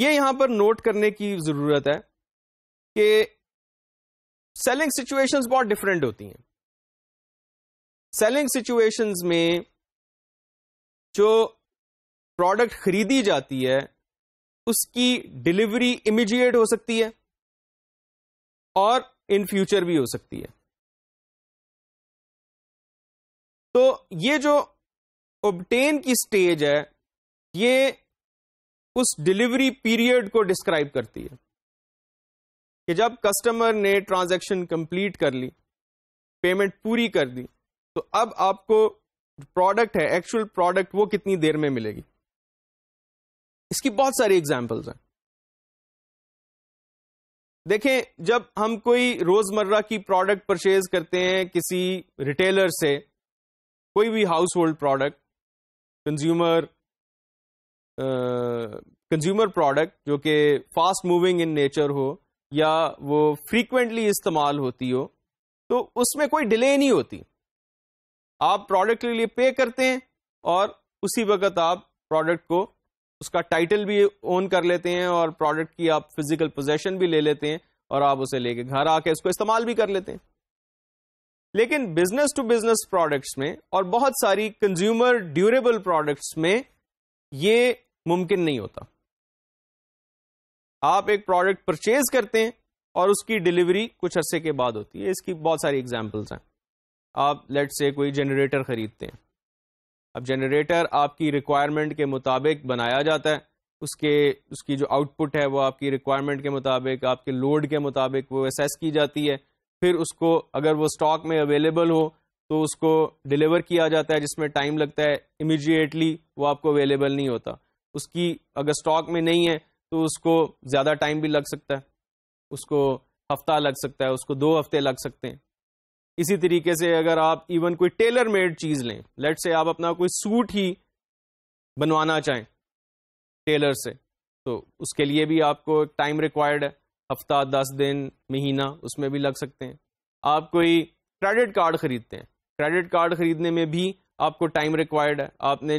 یہ یہاں پر نوٹ کرنے کی ضرورت ہے کہ سیلنگ سچویشنز بہت ڈفرینٹ ہوتی ہیں. سیلنگ سچویشنز میں جو پروڈکٹ خریدی جاتی ہے اس کی ڈلیوری امیڈیٹ ہو سکتی ہے اور ان فیوچر بھی ہو سکتی ہے. تو یہ جو اوبٹین کی سٹیج ہے یہ اس ڈلیوری پیریڈ کو ڈسکرائب کرتی ہے کہ جب کسٹمر نے ٹرانزیکشن کمپلیٹ کر لی, پیمنٹ پوری کر دی, تو اب آپ کو پروڈکٹ ہے, ایکچوئل پروڈکٹ, وہ کتنی دیر میں ملے گی. اس کی بہت ساری ایگزامپلز ہیں. دیکھیں, جب ہم کوئی روزمرہ کی پروڈکٹ پرچیز کرتے ہیں کسی ریٹیلر سے, کوئی بھی house hold product, consumer product جو کہ فاسٹ موونگ ان نیچر ہو یا وہ فریکوینٹلی استعمال ہوتی ہو, تو اس میں کوئی ڈیلے نہیں ہوتی. آپ پروڈکٹ کے لیے پے کرتے ہیں اور اسی وقت آپ پروڈکٹ کو, اس کا ٹائٹل بھی اون کر لیتے ہیں اور پروڈکٹ کی آپ فزیکل پوزیشن بھی لے لیتے ہیں اور آپ اسے لے کے گھر آ کے اس کو استعمال بھی کر لیتے ہیں. لیکن بزنس ٹو بزنس پروڈکٹس میں اور بہت ساری کنزیومر ڈیوریبل پروڈکٹس میں یہ ممکن نہیں ہوتا. آپ ایک پروڈکٹ پرچیز کرتے ہیں اور اس کی ڈلیوری کچھ عرصے کے بعد ہوتی ہے. اس کی بہت ساری ایگزامپلس ہیں. آپ لیٹ سے کوئی جنریٹر خریدتے ہیں. اب جنریٹر آپ کی ریکوائرمنٹ کے مطابق بنایا جاتا ہے, اس کی جو آؤٹ پٹ ہے وہ آپ کی ریکوائرمنٹ کے مطابق, آپ کے لوڈ کے مطابق وہ اسیس کی جاتی ہے. پھر اس کو اگر وہ اسٹاک میں اویلیبل ہو تو اس کو ڈلیور کیا جاتا ہے, جس میں ٹائم لگتا ہے. امیڈیٹلی وہ آپ کو اویلیبل نہیں ہوتا. اس کی اگر اسٹاک میں نہیں ہے تو اس کو زیادہ ٹائم بھی لگ سکتا ہے, اس کو ہفتہ لگ سکتا ہے, اس کو 2 ہفتے لگ سکتے ہیں. اسی طریقے سے اگر آپ ایون کوئی ٹیلر میڈ چیز لیں, لیٹ سے آپ اپنا کوئی سوٹ ہی بنوانا چاہیں ٹیلر سے, تو اس کے لیے بھی آپ کو ٹائم ریکوائرڈ ہے, ہفتہ, 10 دن, مہینہ, اس میں بھی لگ سکتے ہیں. آپ کوئی کریڈٹ کارڈ خریدتے ہیں, کریڈٹ کارڈ خریدنے میں بھی آپ کو ٹائم ریکوائرڈ ہے. آپ نے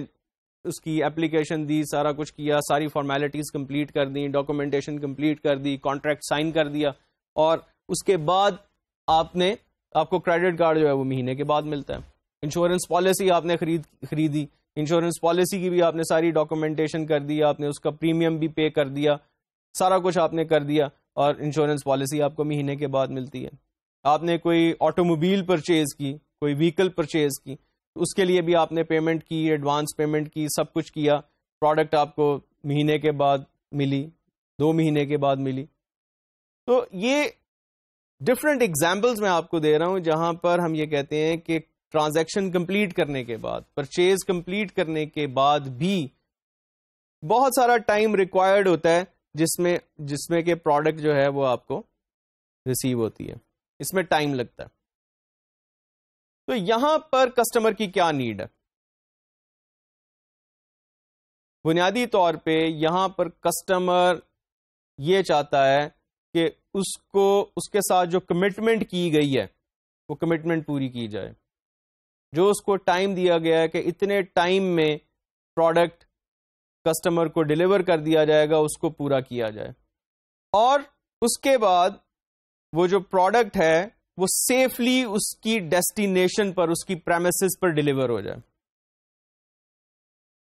اس کی اپلیکیشن دی, سارا کچھ کیا, ساری فارمیلٹیز کمپلیٹ کر دی, ڈاکومنٹیشن کمپلیٹ کر دی, کانٹریکٹ سائن کر دیا, اور اس کے بعد آپ کو کریڈٹ کارڈ جو ہے وہ مہینے کے بعد ملتا ہے. انشورنس پالیسی آپ نے خریدی, انشورنس پالیسی کی بھی آپ نے ساری ڈاکومنٹیشن کر دی, آپ نے اس کا پریمیم بھی پے کر دیا, سارا کچھ آپ نے کر دیا, اور انشورنس پالیسی آپ کو مہینے کے بعد ملتی ہے. آپ نے کوئی آٹو موبائل پرچیز کی, کوئی وہیکل پرچیز کی, اس کے لیے بھی آپ نے پیمنٹ کی, ایڈوانس پیمنٹ کی, سب کچھ کیا, پروڈکٹ آپ کو مہینے کے بعد ملی, 2 مہینے کے بعد ملی. تو یہ ڈفرینٹ ایگزامپلس میں آپ کو دے رہا ہوں جہاں پر ہم یہ کہتے ہیں کہ ٹرانزیکشن کمپلیٹ کرنے کے بعد, پرچیز کمپلیٹ کرنے کے بعد بھی بہت سارا ٹائم ریکوائرڈ ہوتا ہے جس میں کہ پروڈکٹ جو ہے وہ آپ کو ریسیو ہوتی ہے. اس میں ٹائم لگتا ہے. تو یہاں پر کسٹمر کی کیا نیڈ ہے؟ بنیادی طور پہ یہاں پر کسٹمر یہ چاہتا ہے کہ اس کے ساتھ جو کمٹمنٹ کی گئی ہے وہ کمٹمنٹ پوری کی جائے. جو اس کو ٹائم دیا گیا ہے کہ اتنے ٹائم میں پروڈکٹ کسٹمر کو ڈیلیور کر دیا جائے گا, اس کو پورا کیا جائے, اور اس کے بعد وہ جو پروڈکٹ ہے وہ سیفلی اس کی ڈیسٹینیشن پر, اس کی پریمیسز پر ڈیلیور ہو جائے.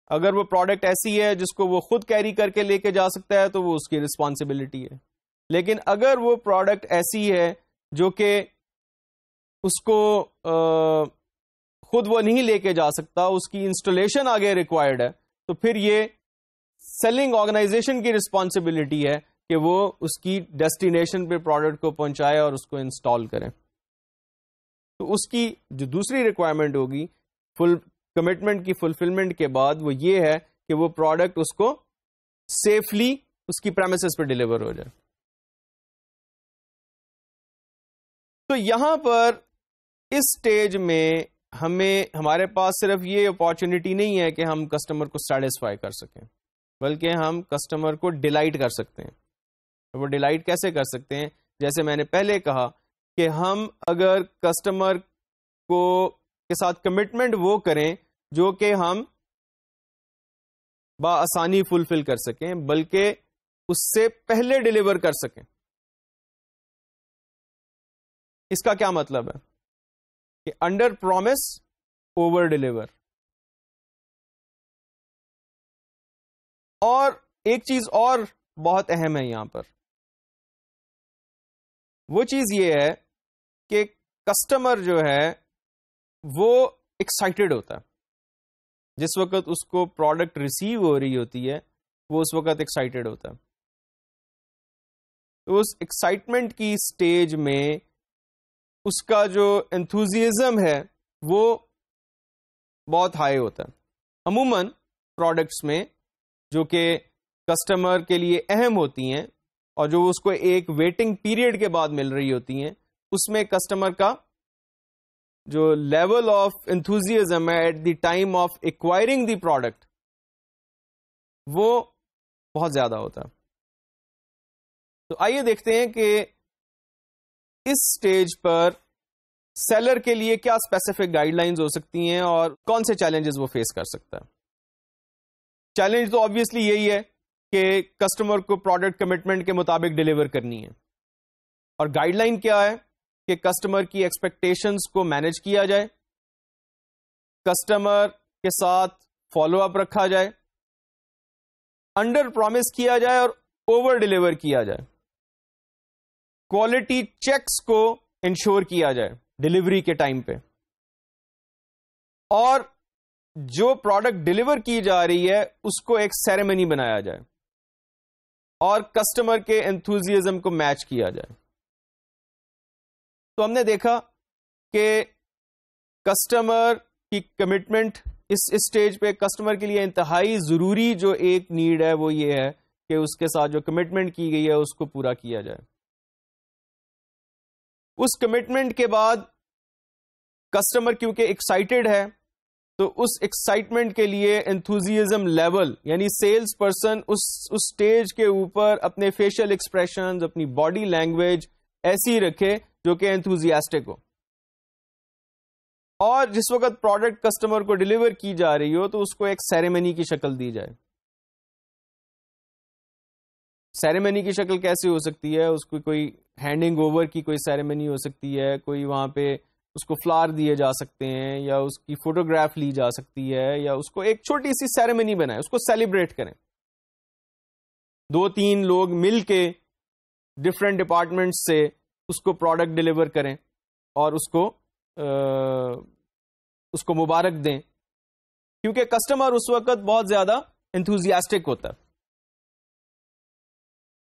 اگر وہ پروڈکٹ ایسی ہے جس کو وہ خود کیری کر کے لے کے جا سکتا ہے تو وہ اس کی رسپانسبلٹی ہے. لیکن اگر وہ پروڈکٹ ایسی ہے جو کہ اس کو خود وہ نہیں لے کے جا سکتا, اس کی انسٹالیشن آگے ریکوائرڈ ہے, تو پھر یہ سیلنگ آرگنائزیشن کی رسپانسبلٹی ہے کہ وہ اس کی ڈیسٹینیشن پہ پروڈکٹ کو پہنچائے اور اس کو انسٹال کرے. تو اس کی جو دوسری ریکوائرمنٹ ہوگی فل کمٹمنٹ کی فلفلمنٹ کے بعد وہ یہ ہے کہ وہ پروڈکٹ اس کو سیفلی اس کی پریمیسز پہ ڈیلیور ہو جائے. تو یہاں پر اس سٹیج میں ہمارے پاس صرف یہ اپارچونٹی نہیں ہے کہ ہم کسٹمر کو سیٹسفائی کر سکیں, بلکہ ہم کسٹمر کو ڈیلائٹ کر سکتے ہیں. وہ ڈیلائٹ کیسے کر سکتے ہیں؟ جیسے میں نے پہلے کہا کہ ہم اگر کسٹمر کے ساتھ کمٹمنٹ وہ کریں جو کہ ہم بآسانی فلفل کر سکیں, بلکہ اس سے پہلے ڈیلیور کر سکیں. اس کا کیا مطلب ہے کہ انڈر پرومس اوور ڈیلیور. اور ایک چیز اور بہت اہم ہے یہاں پر, وہ چیز یہ ہے کہ کسٹمر جو ہے وہ ایکسائٹیڈ ہوتا ہے. جس وقت اس کو پروڈکٹ ریسیو ہو رہی ہوتی ہے وہ اس وقت ایکسائٹیڈ ہوتا ہے. تو اس ایکسائٹمنٹ کی سٹیج میں اس کا جو انتھوزیزم ہے وہ بہت ہائی ہوتا ہے. عموماً پروڈکٹس میں جو کہ کسٹمر کے لیے اہم ہوتی ہیں اور جو اس کو ایک ویٹنگ پیریڈ کے بعد مل رہی ہوتی ہیں, اس میں کسٹمر کا جو لیول آف انتھوزیزم ہے at the time of acquiring the product وہ بہت زیادہ ہوتا ہے. تو آئیے دیکھتے ہیں کہ اس سٹیج پر سیلر کے لیے کیا اسپیسیفک گائیڈ لائنز ہو سکتی ہیں اور کون سے چیلنجز وہ فیس کر سکتا ہے. چیلنج تو آبویسلی یہی ہے کہ کسٹمر کو پروڈکٹ کمٹمنٹ کے مطابق ڈیلیور کرنی ہے, اور گائیڈ لائن کیا ہے کہ کسٹمر کی ایکسپیکٹیشنز کو مینج کیا جائے, کسٹمر کے ساتھ فالو اپ رکھا جائے, انڈر پرومس کیا جائے اور اوور ڈیلیور کیا جائے, کوالٹی چیکس کو انشور کیا جائے ڈیلیوری کے ٹائم پہ, اور جو پروڈکٹ ڈیلیور کی جا رہی ہے اس کو ایک سیریمنی بنایا جائے اور کسٹمر کے انتھوزیزم کو میچ کیا جائے. تو ہم نے دیکھا کہ کسٹمر کی کمٹمنٹ اس اسٹیج پہ کسٹمر کے لیے انتہائی ضروری جو ایک نیڈ ہے وہ یہ ہے کہ اس کے ساتھ جو کمٹمنٹ کی گئی ہے اس کو پورا کیا جائے. اس کمٹمنٹ کے بعد کسٹمر کیونکہ ایکسائٹیڈ ہے تو اس ایکسائٹمنٹ کے لیے انتھوزیزم لیول یعنی سیلز پرسن اس اسٹیج کے اوپر اپنے فیشل ایکسپریشنز, اپنی باڈی لینگویج ایسی رکھے جو کہ انتھوزیاسٹک ہو, اور جس وقت پروڈکٹ کسٹمر کو ڈیلیور کی جا رہی ہو تو اس کو ایک سیریمنی کی شکل دی جائے. سیریمنی کی شکل کیسے ہو سکتی ہے؟ اس کو کوئی ہینڈنگ اوور کی کوئی سیریمنی ہو سکتی ہے, کوئی وہاں پہ اس کو فلاور دیے جا سکتے ہیں, یا اس کی فوٹوگراف لی جا سکتی ہے, یا اس کو ایک چھوٹی سی سیریمنی بنائے, اس کو سیلیبریٹ کریں. 2-3 لوگ مل کے ڈفرینٹ ڈپارٹمنٹ سے اس کو پروڈکٹ ڈیلیور کریں اور اس کو مبارک دیں, کیونکہ کسٹمر اس وقت بہت زیادہ انتھوزیاسٹک ہوتا ہے.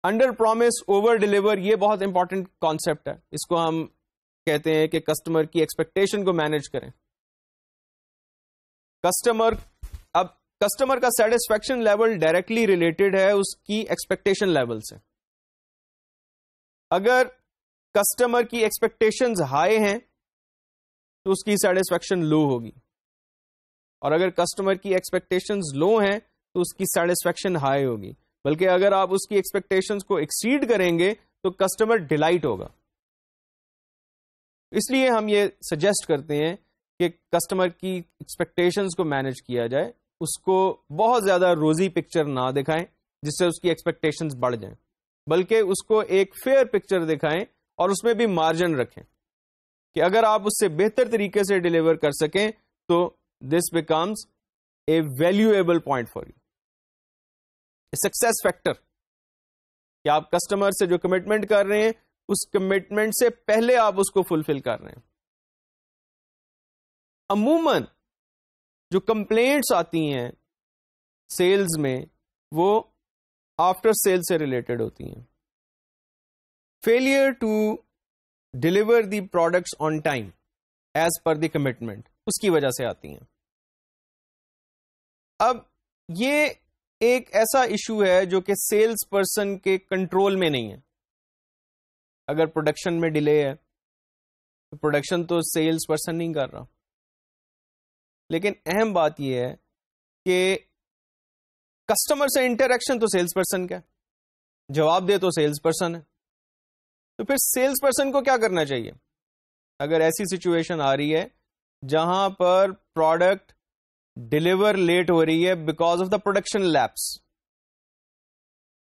انڈر پرومس اوور ڈیلیور یہ بہت امپورٹنٹ کانسیپٹ ہے. اس کو ہم کہتے ہیں کہ کسٹمر کی ایکسپیکٹیشن کو مینج کریں. کسٹمر کا سیٹسفیکشن لیول ڈائریکٹلی ریلیٹڈ ہے اس کی ایکسپیکٹیشن لیول سے. اگر کسٹمر کی ایکسپیکٹیشنز ہائی ہیں تو اس کی سیٹسفیکشن لو ہوگی, اور اگر کسٹمر کی ایکسپیکٹیشنز لو ہیں تو اس کی سیٹسفیکشن ہائی ہوگی. بلکہ اگر آپ اس کی ایکسپیکٹیشنز کو ایکسیڈ کریں گے تو کسٹمر ڈیلائٹ ہوگا. اس لیے ہم یہ سجیسٹ کرتے ہیں کہ کسٹمر کی ایکسپیکٹیشنز کو مینج کیا جائے, اس کو بہت زیادہ روزی پکچر نہ دکھائیں جس سے اس کی ایکسپیکٹیشنز بڑھ جائیں, بلکہ اس کو ایک فیئر پکچر دکھائیں اور اس میں بھی مارجن رکھیں کہ اگر آپ اس سے بہتر طریقے سے ڈیلیور کر سکیں تو this becomes a valuable point for you, success factor, کہ آپ کسٹمر سے جو کمٹمنٹ کر رہے ہیں اس کمٹمنٹ سے پہلے آپ اس کو فلفل کر رہے ہیں. عموماً جو کمپلینٹس آتی ہیں سیلز میں وہ آفٹر سیل سے ریلیٹڈ ہوتی ہیں. Failure to deliver the products on time as per the commitment, اس کی وجہ سے آتی ہیں. اب یہ ایک ایسا ایشو ہے جو کہ سیلز پرسن کے کنٹرول میں نہیں ہے. اگر پروڈکشن میں ڈیلے ہے تو پروڈکشن تو سیلز پرسن نہیں کر رہا, لیکن اہم بات یہ ہے کہ کسٹمر سے انٹریکشن تو سیلز پرسن کا, جواب دے تو سیلز پرسن ہے. تو پھر سیلز پرسن کو کیا کرنا چاہیے اگر ایسی سچویشن آ رہی ہے جہاں پر پروڈکٹ ڈیلیور لیٹ ہو رہی ہے because of the production lapse?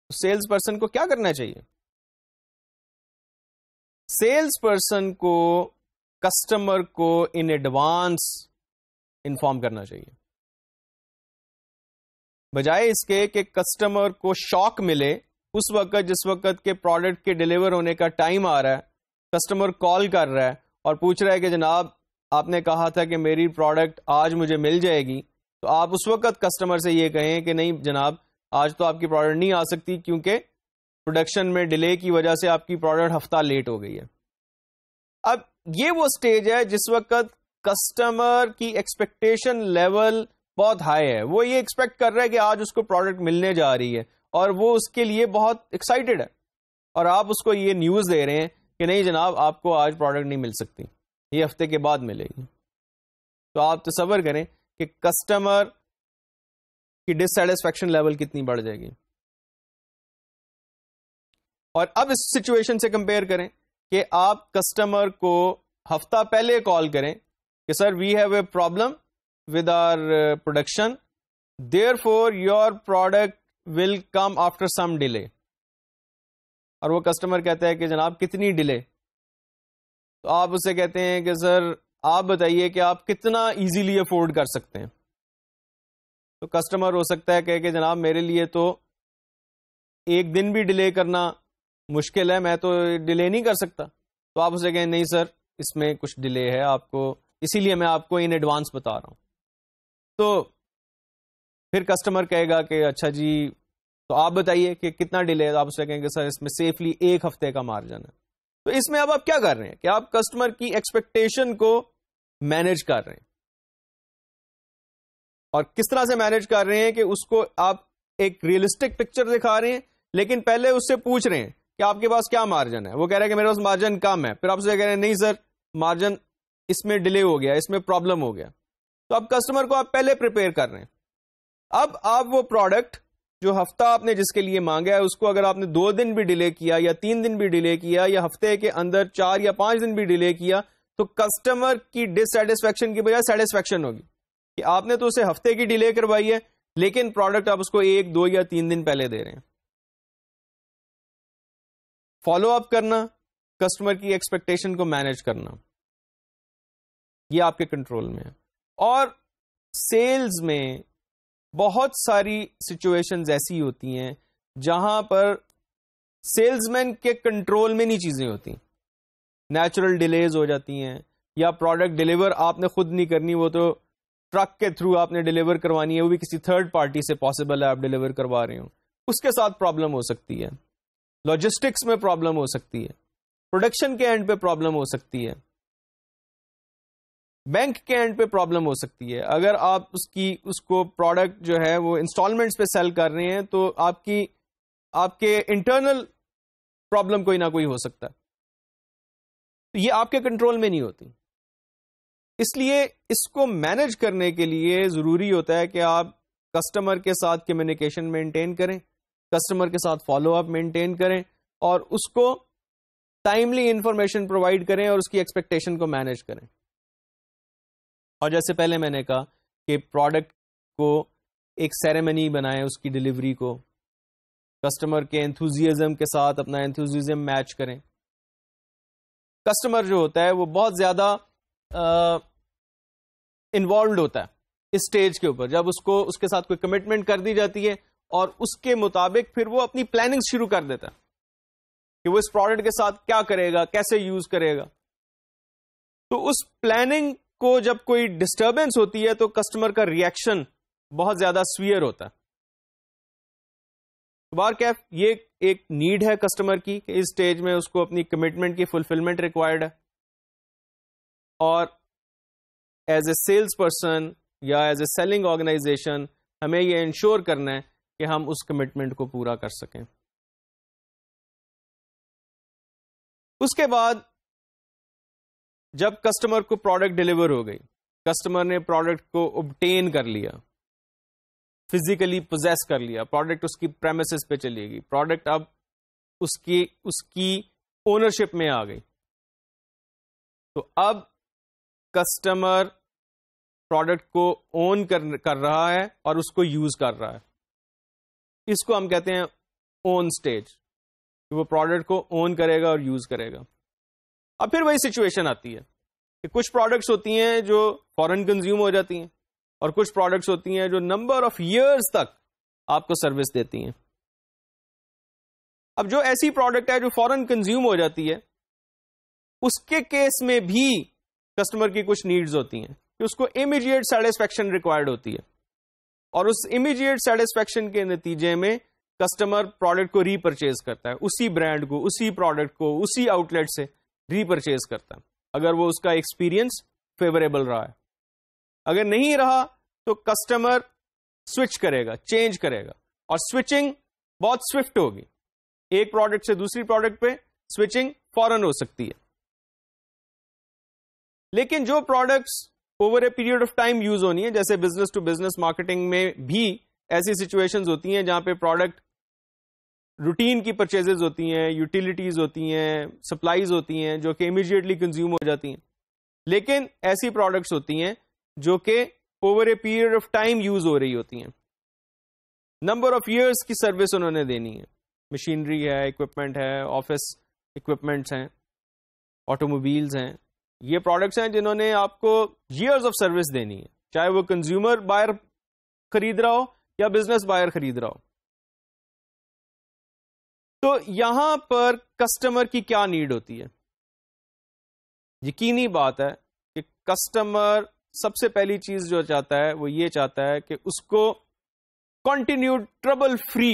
Salesperson کو کیا کرنا چاہیے؟ سیلز پرسن کو کسٹمر کو ان ایڈوانس انفارم کرنا چاہیے، بجائے اس کے کہ کسٹمر کو شاک ملے اس وقت جس وقت کے پروڈکٹ کے ڈیلیور ہونے کا ٹائم آ رہا ہے، کسٹمر کال کر رہا ہے اور پوچھ رہا ہے کہ جناب آپ نے کہا تھا کہ میری پروڈکٹ آج مجھے مل جائے گی، تو آپ اس وقت کسٹمر سے یہ کہیں کہ نہیں جناب آج تو آپ کی پروڈکٹ نہیں آ سکتی کیونکہ پروڈکشن میں ڈیلے کی وجہ سے آپ کی پروڈکٹ ہفتہ لیٹ ہو گئی ہے۔ اب یہ وہ سٹیج ہے جس وقت کسٹمر کی ایکسپیکٹیشن لیول بہت ہائی ہے، وہ یہ ایکسپیکٹ کر رہا ہے کہ آج اس کو پروڈکٹ ملنے جا رہی ہے اور وہ اس کے لیے بہت ایکسائٹیڈ ہے، اور آپ اس کو یہ نیوز دے رہے ہیں کہ نہیں جناب آپ کو آج پروڈکٹ نہیں مل سکتی، یہ ہفتے کے بعد ملے گی۔ تو آپ تصور کریں کہ کسٹمر کی ڈسسیٹسفیکشن لیول کتنی بڑھ جائے گی۔ اور اب اس سچویشن سے کمپیئر کریں کہ آپ کسٹمر کو ہفتہ پہلے کال کریں کہ sir we have a problem with our production therefore your product will come after some delay, اور وہ کسٹمر کہتا ہے کہ جناب کتنی ڈیلے؟ تو آپ اسے کہتے ہیں کہ سر آپ بتائیے کہ آپ کتنا ایزیلی افورڈ کر سکتے ہیں۔ تو کسٹمر ہو سکتا ہے کہ جناب میرے لیے تو ایک دن بھی ڈیلے کرنا مشکل ہے، میں تو ڈیلے نہیں کر سکتا۔ تو آپ اسے کہیں نہیں سر اس میں کچھ ڈیلے ہے، آپ کو اسی لیے میں آپ کو ان ایڈوانس بتا رہا ہوں۔ تو پھر کسٹمر کہے گا کہ اچھا جی تو آپ بتائیے کہ کتنا ڈیلے ہے، آپ اسے کہیں گے سر اس میں سیفلی ایک ہفتے کا مارجن ہے۔ تو اس میں اب آپ کیا کر رہے ہیں کہ آپ کسٹمر کی ایکسپیکٹیشن کو مینج کر رہے ہیں، اور کس طرح سے مینج کر رہے ہیں کہ اس کو آپ ایک ریئلسٹک پکچر دکھا رہے ہیں، لیکن پہلے اس سے پوچھ رہے ہیں کہ آپ کے پاس کیا مارجن ہے۔ وہ کہہ رہے ہیں کہ میرے پاس مارجن کم ہے، پھر آپ سے کہہ رہے ہیں نہیں سر مارجن اس میں ڈیلے ہو گیا، اس میں پرابلم ہو گیا۔ تو اب کسٹمر کو آپ پہلے پریپیئر کر رہے ہیں۔ اب آپ وہ پروڈکٹ جو ہفتہ آپ نے جس کے لیے مانگا ہے اس کو اگر آپ نے 2 دن بھی ڈیلے کیا یا 3 دن بھی ڈیلے کیا یا ہفتے کے اندر 4 یا 5 دن بھی ڈیلے کیا، تو کسٹمر کی ڈسسیٹسفیکشن کی بجائے سیٹسفیکشن ہوگی کہ آپ نے تو اسے ہفتے کی ڈیلے کروائی ہے لیکن پروڈکٹ آپ اس کو 1 2 یا 3 دن پہلے دے رہے ہیں۔ فالو اپ کرنا، کسٹمر کی ایکسپیکٹیشن کو مینج کرنا، یہ آپ کے کنٹرول میں ہے۔ اور سیلز میں بہت ساری سچویشنز ایسی ہوتی ہیں جہاں پر سیلز مین کے کنٹرول میں نہیں چیزیں ہوتی، نیچرل ڈیلیز ہو جاتی ہیں، یا پروڈکٹ ڈیلیور آپ نے خود نہیں کرنی، وہ تو ٹرک کے تھرو آپ نے ڈیلیور کروانی ہے، وہ بھی کسی تھرڈ پارٹی سے پاسبل ہے آپ ڈیلیور کروا رہے ہوں، اس کے ساتھ پرابلم ہو سکتی ہے، لاجسٹکس میں پرابلم ہو سکتی ہے، پروڈکشن کے اینڈ پہ پرابلم ہو سکتی ہے، بینک کے اینڈ پہ پرابلم ہو سکتی ہے۔ اگر آپ اس کو پروڈکٹ جو ہے وہ انسٹالمنٹس پہ سیل کر رہے ہیں تو آپ کے انٹرنل پرابلم کوئی نہ کوئی ہو سکتا ہے، تو یہ آپ کے کنٹرول میں نہیں ہوتی۔ اس لیے اس کو مینج کرنے کے لیے ضروری ہوتا ہے کہ آپ کسٹمر کے ساتھ کمیونیکیشن مینٹین کریں، کسٹمر کے ساتھ فالو اپ مینٹین کریں، اور اس کو ٹائملی انفارمیشن پرووائڈ کریں اور اس کی ایکسپیکٹیشن کو مینج کریں۔ اور جیسے پہلے میں نے کہا کہ پروڈکٹ کو ایک سیریمنی بنائیں، اس کی ڈیلیوری کو کسٹمر کے انتھوزیازم کے ساتھ اپنا انتھوزیازم میچ کریں۔ کسٹمر جو ہوتا ہے وہ بہت زیادہ انوالوڈ ہوتا ہے اس سٹیج کے اوپر، جب اس کے ساتھ کوئی کمٹمنٹ کر دی جاتی ہے اور اس کے مطابق پھر وہ اپنی پلاننگ شروع کر دیتا ہے کہ وہ اس پروڈکٹ کے ساتھ کیا کرے گا، کیسے یوز کرے گا۔ تو اس پلاننگ کو جب کوئی ڈسٹربنس ہوتی ہے تو کسٹمر کا ریئیکشن بہت زیادہ سویئر ہوتا ہے۔ بارکیف یہ ایک نیڈ ہے کسٹمر کی کہ اس سٹیج میں اس کو اپنی کمٹمنٹ کی فلفلمنٹ ریکوائرڈ ہے، اور ایز اے سیلز پرسن یا ایز اے سیلنگ آرگنائزیشن ہمیں یہ انشور کرنا ہے کہ ہم اس کمٹمنٹ کو پورا کر سکیں۔ اس کے بعد جب کسٹمر کو پروڈکٹ ڈیلیور ہو گئی، کسٹمر نے پروڈکٹ کو obtain کر لیا، فزیکلی پوزیس کر لیا، پروڈکٹ اس کی پریمیسز پہ چلی گئی، پروڈکٹ اب اس کی اونرشپ میں آ گئی، تو اب کسٹمر پروڈکٹ کو اون کر رہا ہے اور اس کو یوز کر رہا ہے۔ اس کو ہم کہتے ہیں اون اسٹیج، وہ پروڈکٹ کو اون کرے گا اور یوز کرے گا. اب پھر وہی سچویشن آتی ہے کہ کچھ پروڈکٹس ہوتی ہیں جو فوراً کنزیوم ہو جاتی ہیں، اور کچھ پروڈکٹس ہوتی ہیں جو نمبر آف ایئرز تک آپ کو سروس دیتی ہیں. اب جو ایسی پروڈکٹ ہے جو فوراً کنزیوم ہو جاتی ہے، اس کے کیس میں بھی کسٹمر کی کچھ نیڈز ہوتی ہیں کہ اس کو امیڈیٹ سیٹسفیکشن ریکوائرڈ ہوتی ہے، اور اس امیڈیٹ سیٹسفیکشن کے نتیجے میں کسٹمر پروڈکٹ کو ری پرچیز کرتا ہے، اسی برانڈ کو، اسی پروڈکٹ کو، اسی آؤٹ لیٹ سے ری پرچیز کرتا ہے اگر وہ اس کا ایکسپیرئنس فیوریبل رہا ہے. اگر نہیں رہا تو کسٹمر سوئچ کرے گا، چینج کرے گا، اور سوئچنگ بہت سوئفٹ ہوگی. ایک پروڈکٹ سے دوسری پروڈکٹ پہ سوئچنگ فوراً ہو سکتی ہے. لیکن جو products over a period of time use ہونی ہے، جیسے بزنس ٹو بزنس مارکیٹنگ میں بھی ایسی سچویشنز ہوتی ہیں جہاں پہ پروڈکٹ روٹین کی پرچیزز ہوتی ہیں، یوٹیلیٹیز ہوتی ہیں، سپلائیز ہوتی ہیں جو کہ امیڈیٹلی کنزیوم ہو جاتی ہیں. لیکن ایسی پروڈکٹس ہوتی ہیں جو کہ over a period of time use ہو رہی ہوتی ہیں، نمبر آف ایئرس کی سروس انہوں نے دینی ہے. مشینری ہے، اکوپمنٹ ہے، آفس اکوپمنٹس ہیں، آٹو موبائلز ہیں. یہ پروڈکٹس ہیں جنہوں نے آپ کو ایئرز آف سروس دینی ہے، چاہے وہ کنزیومر بائر خرید رہا ہو یا بزنس بائر خرید رہا ہو. تو یہاں پر کسٹمر کی کیا نیڈ ہوتی ہے؟ یقینی بات ہے کہ کسٹمر سب سے پہلی چیز جو چاہتا ہے وہ یہ چاہتا ہے کہ اس کو کنٹینیوڈ ٹربل فری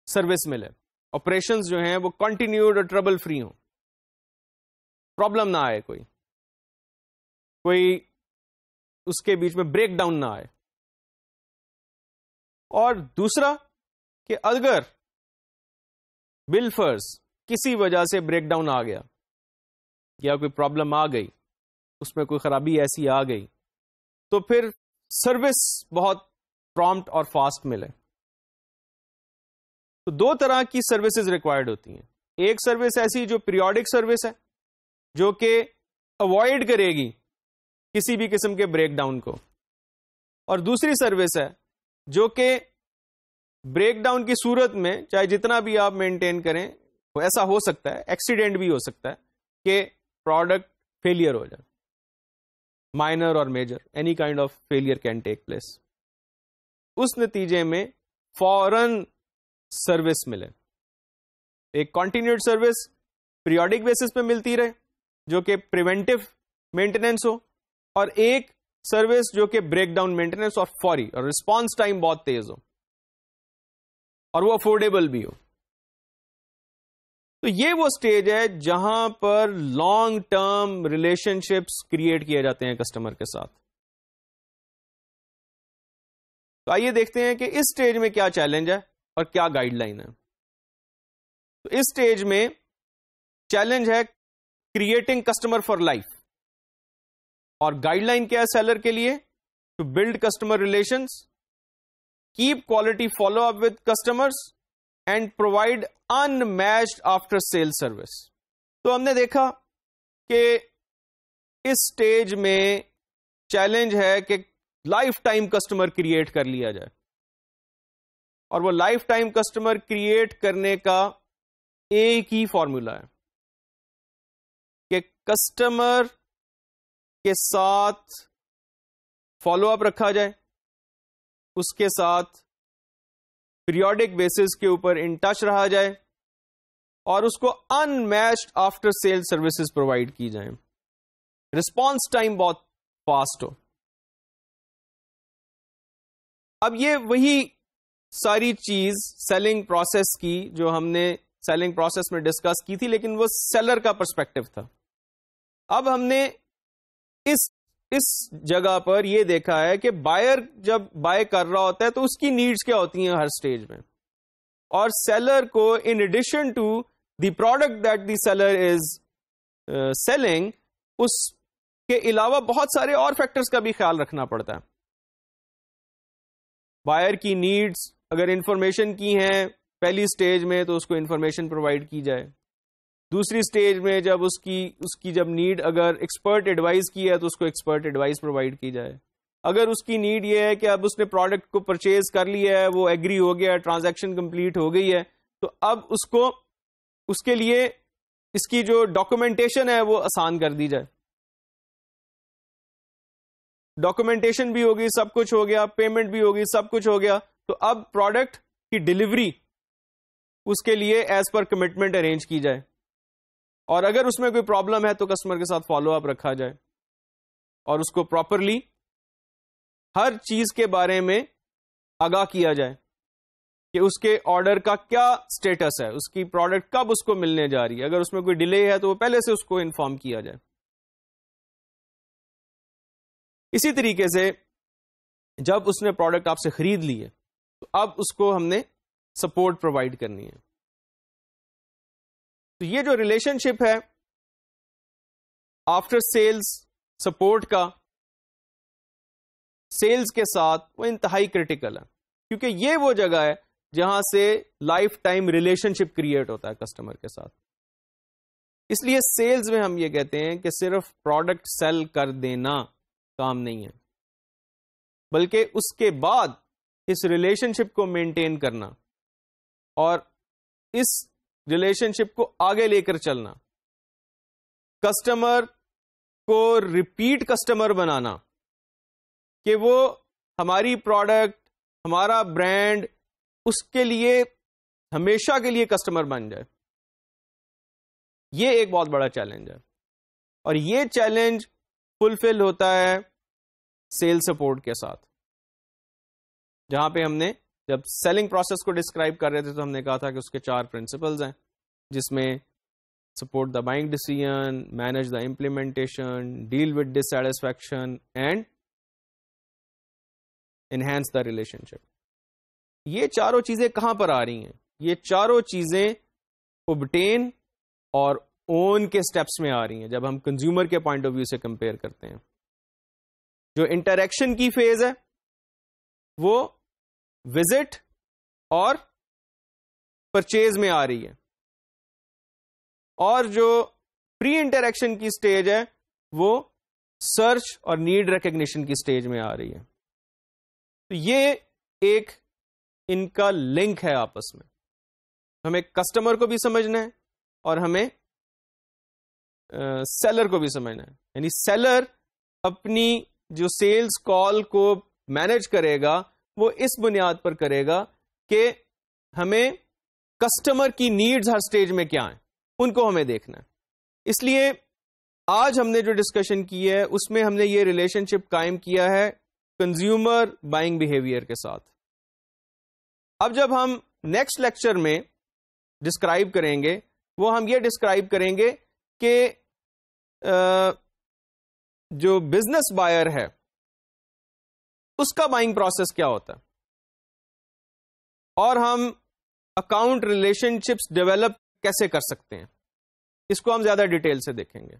سروس ملے. آپریشنز جو ہیں وہ کنٹینیوڈ اور ٹربل فری ہوں، پرابلم نہ آئے، کوئی اس کے بیچ میں بریک ڈاؤن نہ آئے. اور دوسرا کہ اگر بالفرض کسی وجہ سے بریک ڈاؤن آ گیا یا کوئی پرابلم آ گئی، اس میں کوئی خرابی ایسی آ گئی، تو پھر سروس بہت پرامپٹ اور فاسٹ ملے. تو دو طرح کی سروسز ریکوائرڈ ہوتی ہیں. ایک سروس ایسی جو پیریوڈک سروس ہے، جو کہ اوائڈ کرے گی کسی بھی قسم کے بریک ڈاؤن کو، اور دوسری سروس ہے جو کہ بریک ڈاؤن کی صورت میں چاہے جتنا بھی آپ مینٹین کریں، وہ ایسا ہو سکتا ہے، ایکسیڈنٹ بھی ہو سکتا ہے کہ پروڈکٹ فیلئر ہو جائے، مائنر اور major, any kind of failure can take place. اس نتیجے میں فوراً سروس ملے. ایک کنٹینیوڈ سروس پیریوڈک بیسس پہ ملتی رہے جو کہ پریونٹیو مینٹیننس ہو، اور ایک سروس جو کہ بریک ڈاؤن مینٹیننس اور فوری، اور رسپانس ٹائم بہت تیز ہو اور وہ افورڈیبل بھی ہو. تو یہ وہ سٹیج ہے جہاں پر long term relationships create کیے جاتے ہیں کسٹمر کے ساتھ. تو آئیے دیکھتے ہیں کہ اس سٹیج میں کیا چیلنج ہے اور کیا گائیڈ لائن ہے. تو اس سٹیج میں چیلنج ہے کریٹنگ کسٹمر فار لائف، اور گائیڈ لائن کیا ہے سیلر کے لیے؟ To build customer relations, keep quality follow up with customers, and provide unmatched after sale service. تو ہم نے دیکھا کہ اس سٹیج میں چیلنج ہے کہ لائف ٹائم کسٹمر کریٹ کر لیا جائے، اور وہ لائف ٹائم کسٹمر کریٹ کرنے کا ایک ہی فارمولا ہے کہ کسٹمر کے ساتھ فالو اپ رکھا جائے، اس کے ساتھ پیریوڈک بیسس کے اوپر ان ٹچ رہا جائے، اور اس کو unmatched after sale services provide کی جائیں، رسپانس ٹائم بہت فاسٹ ہو. اب یہ وہی ساری چیز سیلنگ پروسیس کی جو ہم نے سیلنگ پروسیس میں ڈسکس کی تھی، لیکن وہ سیلر کا پرسپیکٹو تھا. اب ہم نے اس جگہ پر یہ دیکھا ہے کہ بائر جب بائی کر رہا ہوتا ہے تو اس کی نیڈز کیا ہوتی ہیں ہر سٹیج میں، اور سیلر کو in addition to the product that the seller is selling, اس کے علاوہ بہت سارے اور فیکٹرز کا بھی خیال رکھنا پڑتا ہے. بائر کی نیڈز اگر انفارمیشن کی ہیں پہلی سٹیج میں تو اس کو انفارمیشن پرووائڈ کی جائے. دوسری سٹیج میں جب اس کی جب نیڈ اگر ایکسپرٹ ایڈوائز کی ہے تو اس کو ایکسپرٹ ایڈوائز پرووائڈ کی جائے. اگر اس کی نیڈ یہ ہے کہ اب اس نے پروڈکٹ کو پرچیز کر لیا ہے، وہ ایگری ہو گیا، ٹرانزیکشن کمپلیٹ ہو گئی ہے، تو اب اس کے لیے اس کی جو ڈاکومنٹیشن ہے وہ آسان کر دی جائے. ڈاکومنٹیشن بھی ہوگی, سب کچھ ہو گیا, پیمنٹ بھی ہوگی, سب کچھ ہو گیا. تو اب پروڈکٹ کی ڈلیوری اس کے لیے ایز پر کمٹمنٹ ارینج کی جائے, اور اگر اس میں کوئی پرابلم ہے تو کسٹمر کے ساتھ فالو اپ رکھا جائے, اور اس کو پراپرلی ہر چیز کے بارے میں آگاہ کیا جائے کہ اس کے آرڈر کا کیا سٹیٹس ہے, اس کی پروڈکٹ کب اس کو ملنے جا رہی ہے. اگر اس میں کوئی ڈیلے ہے تو وہ پہلے سے اس کو انفارم کیا جائے. اسی طریقے سے جب اس نے پروڈکٹ آپ سے خرید لی ہے تو اب اس کو ہم نے سپورٹ پرووائڈ کرنی ہے. تو یہ جو ریلیشن شپ ہے آفٹر سیلز سپورٹ کا سیلز کے ساتھ, وہ انتہائی کریٹیکل ہے, کیونکہ یہ وہ جگہ ہے جہاں سے لائف ٹائم ریلیشن شپ کریٹ ہوتا ہے کسٹمر کے ساتھ. اس لیے سیلز میں ہم یہ کہتے ہیں کہ صرف پروڈکٹ سیل کر دینا کام نہیں ہے, بلکہ اس کے بعد اس ریلیشن شپ کو مینٹین کرنا اور اس ریلیشن شپ کو آگے لے کر چلنا, کسٹمر کو ریپیٹ کسٹمر بنانا کہ وہ ہماری پروڈکٹ, ہمارا برانڈ اس کے لیے ہمیشہ کے لیے کسٹمر بن جائے. یہ ایک بہت بڑا چیلنج ہے, اور یہ چیلنج فلفل ہوتا ہے سیل سپورٹ کے ساتھ, جہاں پہ ہم نے جب سیلنگ پروسیس کو ڈسکرائب کر رہے تھے تو ہم نے کہا تھا کہ اس کے 4 پرنسپلز ہیں, جس میں support the buying decision, manage the implementation, deal with dissatisfaction and enhance the relationship. یہ چاروں چیزیں کہاں پر آ رہی ہیں؟ یہ چاروں چیزیں اوبٹین اور اون کے سٹیپس میں آ رہی ہیں جب ہم کنزیومر کے پوائنٹ آف ویو سے کمپیئر کرتے ہیں. جو انٹریکشن کی فیز ہے وہ وزٹ اور پرچیز میں آ رہی ہے, اور جو پری انٹریکشن کی سٹیج ہے وہ سرچ اور نیڈ ریکگنیشن کی سٹیج میں آ رہی ہے. تو یہ ایک ان کا لنک ہے آپس میں. ہمیں کسٹمر کو بھی سمجھنا ہے اور ہمیں سیلر کو بھی سمجھنا ہے. یعنی سیلر اپنی جو سیلز کال کو مینج کرے گا وہ اس بنیاد پر کرے گا کہ ہمیں کسٹمر کی نیڈز ہر سٹیج میں کیا ہیں, ان کو ہمیں دیکھنا ہے. اس لیے آج ہم نے جو ڈسکشن کی ہے اس میں ہم نے یہ ریلیشن شپ قائم کیا ہے کنزیومر بائنگ بیہیویئر کے ساتھ. اب جب ہم نیکسٹ لیکچر میں ڈسکرائب کریں گے وہ ہم یہ ڈسکرائب کریں گے کہ جو بزنس بائر ہے اس کا بائنگ پروسیس کیا ہوتا ہے, اور ہم اکاؤنٹ ریلیشن شپس ڈیولپ کیسے کر سکتے ہیں. اس کو ہم زیادہ ڈیٹیل سے دیکھیں گے.